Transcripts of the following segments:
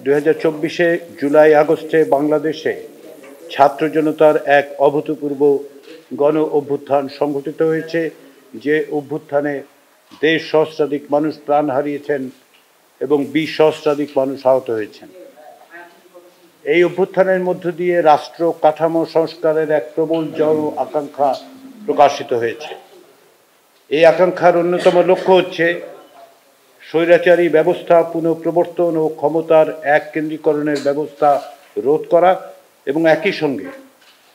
2024 জুলাই আগস্টে বাংলাদেশে ছাত্র জনতার এক অভূতপূর্ব গণ অভ্যুত্থান সংঘটিত হয়েছে, যে অভ্যুত্থানে 1.5 সহস্রাধিক মানুষ প্রাণ হারিয়েছেন এবং 20 সহস্রাধিক মানুষ আহত হয়েছেন। এই অভ্যুত্থানের মধ্য দিয়ে রাষ্ট্র কাঠামো সংস্কারের এক প্রবল জন আকাঙ্ক্ষা প্রকাশিত হয়েছে। এই আকাঙ্ক্ষার অন্যতম লক্ষ্য হচ্ছে স্বৈরাচারী ব্যবস্থা পুনঃপ্রবর্তন ও ক্ষমতার এককেন্দ্রীকরণের ব্যবস্থা রোধ করা এবং একই সঙ্গে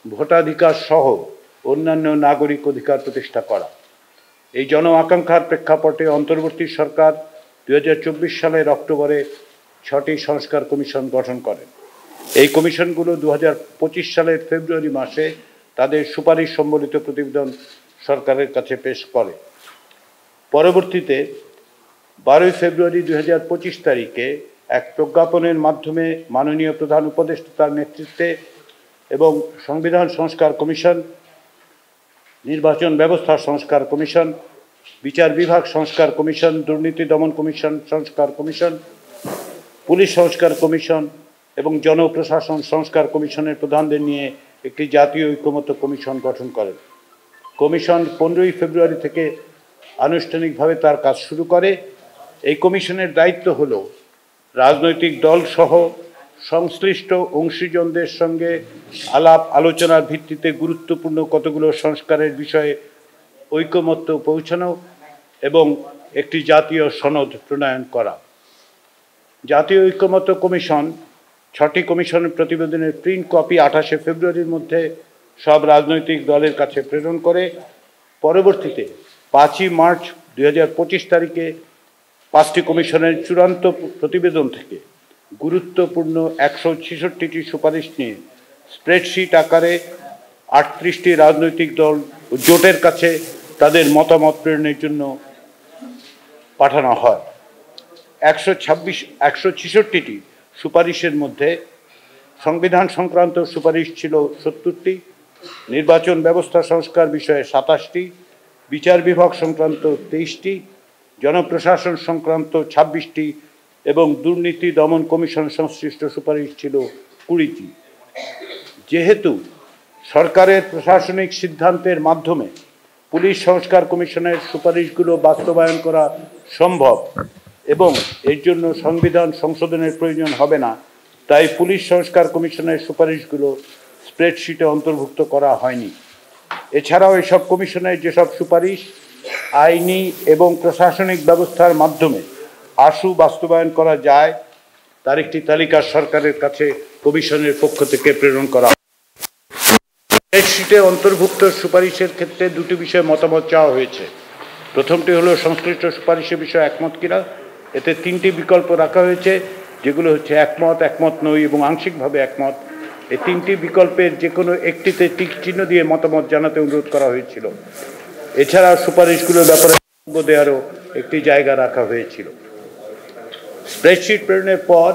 ভোটাধিকার সহ অন্যান্য নাগরিক অধিকার প্রতিষ্ঠা করা। এই জন আকাঙ্ক্ষার প্রেক্ষাপটে অন্তর্বর্তী সরকার 2024 সালের অক্টোবরে 6টি সংস্কার কমিশন গঠন করেন। এই কমিশনগুলো 2025 সালের ফেব্রুয়ারি মাসে তাদের সুপারিশ সম্বলিত প্রতিবেদন সরকারের কাছে পেশ করে। পরবর্তীতে 12 ফেব্রুয়ারি 2025 তারিখে এক প্রজ্ঞাপনের মাধ্যমে মাননীয় প্রধান উপদেষ্টার নেতৃত্বে এবং সংবিধান সংস্কার কমিশন, নির্বাচন ব্যবস্থা সংস্কার কমিশন, বিচার বিভাগ সংস্কার কমিশন, দুর্নীতি দমন কমিশন সংস্কার কমিশন, পুলিশ সংস্কার কমিশন এবং জনপ্রশাসন সংস্কার কমিশনের প্রধানদের নিয়ে একটি জাতীয় ঐকমত্য কমিশন গঠন করেন। কমিশন 15 ফেব্রুয়ারি থেকে আনুষ্ঠানিকভাবে তার কাজ শুরু করে। এই কমিশনের দায়িত্ব হল রাজনৈতিক দল সহ সংশ্লিষ্ট অংশীজনদের সঙ্গে আলাপ আলোচনার ভিত্তিতে গুরুত্বপূর্ণ কতগুলো সংস্কারের বিষয়ে ঐকমত্য পৌঁছানো এবং একটি জাতীয় সনদ প্রণয়ন করা। জাতীয় ঐকমত্য কমিশন 6টি কমিশনের প্রতিবেদনের প্রিন্ট কপি 28 ফেব্রুয়ারির মধ্যে সব রাজনৈতিক দলের কাছে প্রেরণ করে। পরবর্তীতে 5 মার্চ 2025 তারিখে 5টি কমিশনের চূড়ান্ত প্রতিবেদন থেকে গুরুত্বপূর্ণ 166টি সুপারিশ নিয়ে স্প্রেডশিট আকারে 38টি রাজনৈতিক দল ও জোটের কাছে তাদের মতামত প্রেরণের জন্য পাঠানো হয়। 166টি সুপারিশের মধ্যে সংবিধান সংক্রান্ত সুপারিশ ছিল 70টি, নির্বাচন ব্যবস্থা সংস্কার বিষয়ে 27টি, বিচার বিভাগ সংক্রান্ত 23টি, জনপ্রশাসন সংক্রান্ত 26টি এবং দুর্নীতি দমন কমিশন সংশ্লিষ্ট সুপারিশ ছিল 20টি। যেহেতু সরকারের প্রশাসনিক সিদ্ধান্তের মাধ্যমে পুলিশ সংস্কার কমিশনের সুপারিশগুলো বাস্তবায়ন করা সম্ভব এবং এর জন্য সংবিধান সংশোধনের প্রয়োজন হবে না, তাই পুলিশ সংস্কার কমিশনের সুপারিশগুলো স্প্রেডশিটে অন্তর্ভুক্ত করা হয়নি। এছাড়াও এসব কমিশনের যেসব সুপারিশ আইনি এবং প্রশাসনিক ব্যবস্থার মাধ্যমে আশু বাস্তবায়ন করা যায় তার একটি তালিকা সরকারের কাছে কমিশনের পক্ষ থেকে প্রেরণ করা হয়। স্প্রেডশিটে অন্তর্ভুক্ত সুপারিশের ক্ষেত্রে দুটি বিষয়ে মতামত চাওয়া হয়েছে। প্রথমটি হলো সংশ্লিষ্ট সুপারিশের বিষয়ে একমত কিনা। এতে 3টি বিকল্প রাখা হয়েছে, যেগুলো হচ্ছে একমত, একমত নই এবং আংশিকভাবে একমত। এই 3টি বিকল্পের যে কোনো একটিতে টিক চিহ্ন দিয়ে মতামত জানাতে অনুরোধ করা হয়েছিল। এছাড়া সুপারিশগুলোর ব্যাপারে বক্তব্য দেওয়ারও একটি জায়গা রাখা হয়েছিল। স্প্রেডশিট প্রেরণের পর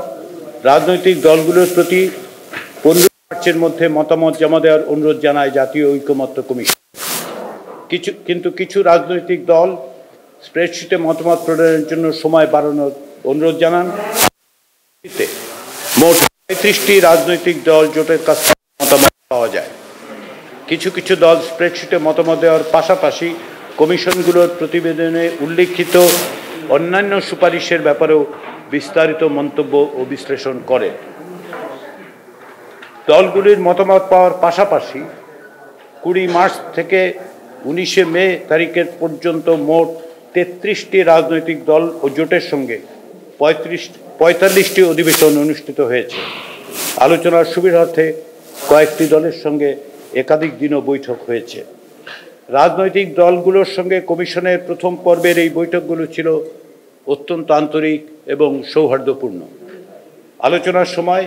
রাজনৈতিক দলগুলোর প্রতি 15 মার্চের মধ্যে মতামত জমা দেওয়ার অনুরোধ জানায় জাতীয় ঐকমত্য কমিশন। কিন্তু কিছু রাজনৈতিক দল স্প্রেডশিটে মতামত প্রদানের জন্য সময় বাড়ানোর অনুরোধ জানান। মোট 35টি রাজনৈতিক দল জোটের কাছ থেকে মতামত পাওয়া যায়। কিছু কিছু দল স্প্রেডশিটে মতামত দেওয়ার পাশাপাশি কমিশনগুলোর প্রতিবেদনে উল্লিখিত অন্যান্য সুপারিশের ব্যাপারেও বিস্তারিত মন্তব্য ও বিশ্লেষণ করে। দলগুলির মতামত পাওয়ার পাশাপাশি 20 মার্চ থেকে 19 মে তারিখের পর্যন্ত মোট 33টি রাজনৈতিক দল ও জোটের সঙ্গে 45টি অধিবেশন অনুষ্ঠিত হয়েছে। আলোচনার সুবিধার্থে কয়েকটি দলের সঙ্গে একাধিক দিনও বৈঠক হয়েছে। রাজনৈতিক দলগুলোর সঙ্গে কমিশনের প্রথম পর্বের এই বৈঠকগুলো ছিল অত্যন্ত আন্তরিক এবং সৌহার্দ্যপূর্ণ। আলোচনার সময়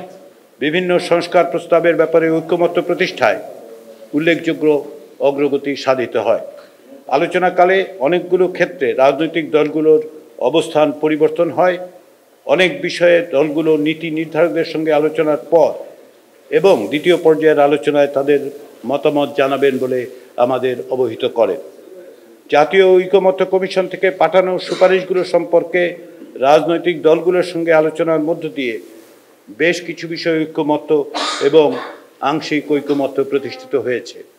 বিভিন্ন সংস্কার প্রস্তাবের ব্যাপারে ঐকমত্য প্রতিষ্ঠায় উল্লেখযোগ্য অগ্রগতি সাধিত হয়। আলোচনাকালে অনেকগুলো ক্ষেত্রে রাজনৈতিক দলগুলোর অবস্থান পরিবর্তন হয়। অনেক বিষয়ে দলগুলো নীতি নির্ধারকদের সঙ্গে আলোচনার পর এবং দ্বিতীয় পর্যায়ের আলোচনায় তাদের মতামত জানাবেন বলে আমাদের অবহিত করেন। জাতীয় ঐকমত্য কমিশন থেকে পাঠানো সুপারিশগুলো সম্পর্কে রাজনৈতিক দলগুলোর সঙ্গে আলোচনার মধ্য দিয়ে বেশ কিছু বিষয়ে ঐকমত্য এবং আংশিক ঐকমত্য প্রতিষ্ঠিত হয়েছে।